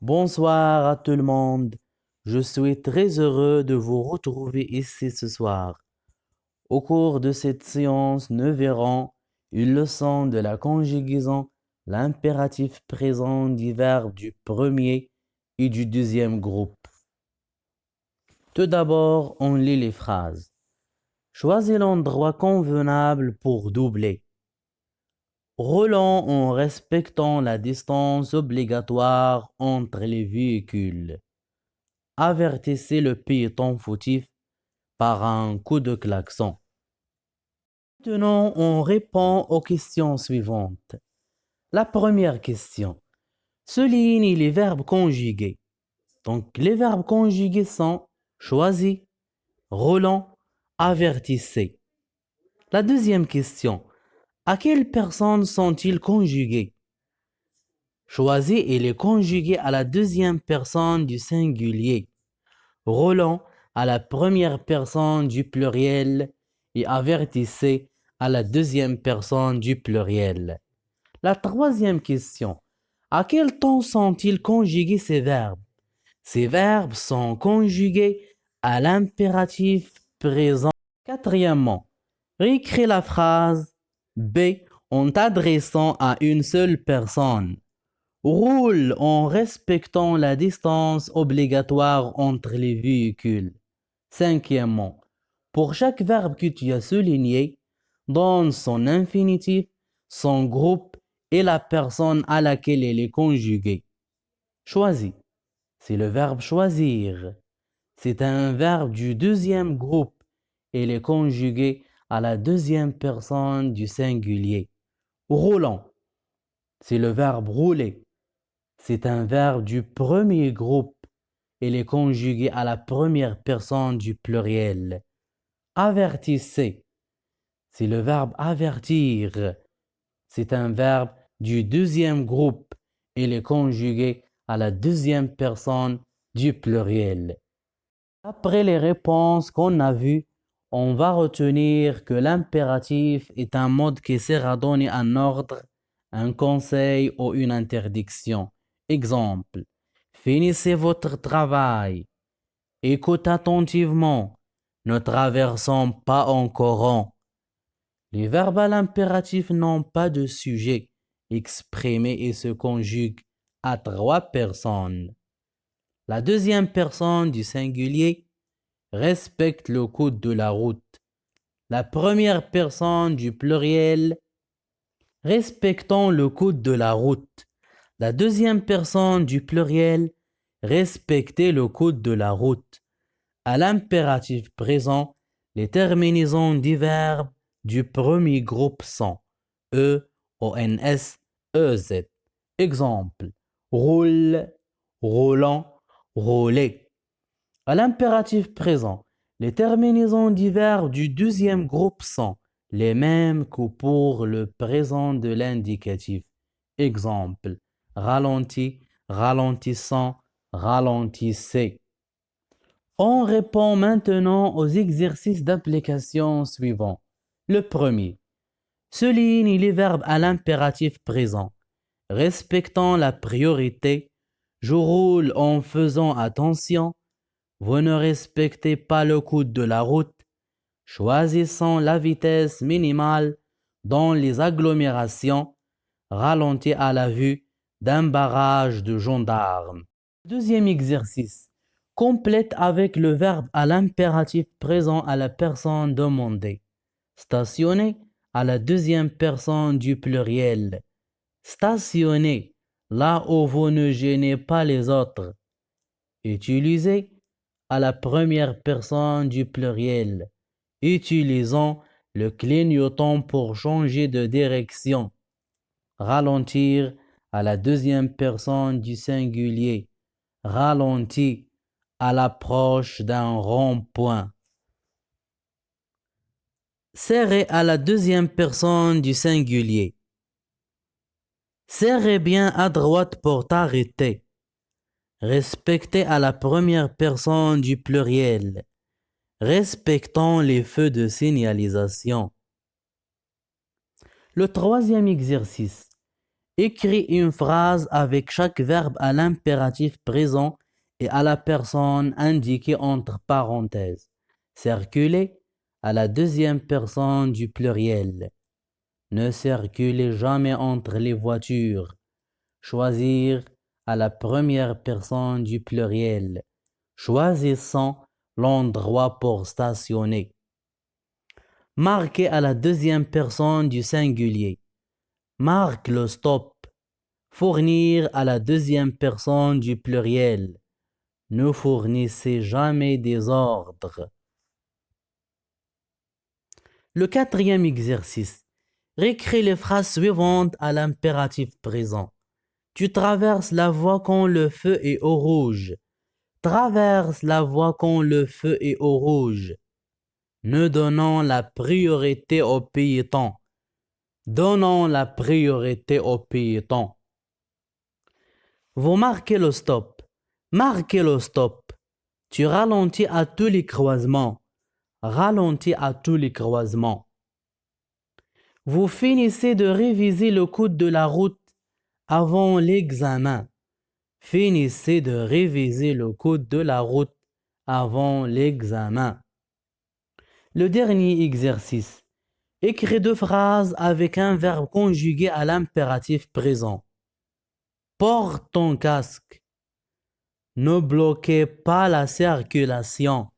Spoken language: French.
Bonsoir à tout le monde. Je suis très heureux de vous retrouver ici ce soir. Au cours de cette séance, nous verrons une leçon de la conjugaison, l'impératif présent du verbe du premier et du deuxième groupe. Tout d'abord, on lit les phrases. Choisis l'endroit convenable pour doubler. Roulant en respectant la distance obligatoire entre les véhicules. Avertissez le piéton fautif par un coup de klaxon. Maintenant, on répond aux questions suivantes. La première question. Souligne les verbes conjugués. Donc, les verbes conjugués sont choisis, roulant, avertissez. La deuxième question. À quelle personne sont-ils conjugués? Choisis et les conjugués à la deuxième personne du singulier. Roulant à la première personne du pluriel et avertissez à la deuxième personne du pluriel. La troisième question. À quel temps sont-ils conjugués ces verbes? Ces verbes sont conjugués à l'impératif présent. Quatrièmement, réécris la phrase B en t'adressant à une seule personne. Roule en respectant la distance obligatoire entre les véhicules. Cinquièmement, pour chaque verbe que tu as souligné, donne son infinitif, son groupe et la personne à laquelle il est conjugué. Choisis. C'est le verbe choisir. C'est un verbe du deuxième groupe. Il est conjugué à la deuxième personne du singulier. Roulant. C'est le verbe rouler. C'est un verbe du premier groupe. Il est conjugué à la première personne du pluriel. Avertissez. C'est le verbe avertir. C'est un verbe du deuxième groupe. Il est conjugué à la deuxième personne du pluriel. Après les réponses qu'on a vues, on va retenir que l'impératif est un mode qui sert à donner un ordre, un conseil ou une interdiction. Exemple, finissez votre travail. Écoute attentivement. Ne traversons pas en courant. Les verbes à l'impératif n'ont pas de sujet exprimé et se conjuguent à trois personnes. La deuxième personne du singulier respecte le code de la route. La première personne du pluriel respectant le code de la route. La deuxième personne du pluriel respecter le code de la route. À l'impératif présent, les terminaisons des verbes du premier groupe sont E, ONS, EZ. Exemple, roule, roulant, rouler. À l'impératif présent, les terminaisons des verbes du deuxième groupe sont les mêmes que pour le présent de l'indicatif. Exemple, ralenti, ralentissant, ralentissez. On répond maintenant aux exercices d'application suivants. Le premier. Souligne les verbes à l'impératif présent. Respectant la priorité, je roule en faisant attention. Vous ne respectez pas le code de la route. Choisissant la vitesse minimale dans les agglomérations. Ralenti à la vue d'un barrage de gendarmes. Deuxième exercice. Complète avec le verbe à l'impératif présent à la personne demandée. Stationner à la deuxième personne du pluriel. Stationnez là où vous ne gênez pas les autres. Utilisez à la première personne du pluriel. Utilisons le clignotant pour changer de direction. Ralentir à la deuxième personne du singulier. Ralenti à l'approche d'un rond-point. Serrez à la deuxième personne du singulier. Serrez bien à droite pour t'arrêter. Respectez à la première personne du pluriel. Respectons les feux de signalisation. Le troisième exercice. Écris une phrase avec chaque verbe à l'impératif présent et à la personne indiquée entre parenthèses. Circuler à la deuxième personne du pluriel. Ne circulez jamais entre les voitures. Choisir à la première personne du pluriel. Choisissons l'endroit pour stationner. Marquer à la deuxième personne du singulier. Marque le stop. Fournir à la deuxième personne du pluriel. Ne fournissez jamais des ordres. Le quatrième exercice. Réécris les phrases suivantes à l'impératif présent. Tu traverses la voie quand le feu est au rouge. Traverse la voie quand le feu est au rouge. Nous donnons la priorité aux piétons. Donnons la priorité aux piétons. Vous marquez le stop. Marquez le stop. Tu ralentis à tous les croisements. Ralentis à tous les croisements. Vous finissez de réviser le code de la route avant l'examen. Finissez de réviser le code de la route avant l'examen. Le dernier exercice. Écris 2 phrases avec un verbe conjugué à l'impératif présent. Porte ton casque. Ne bloquez pas la circulation.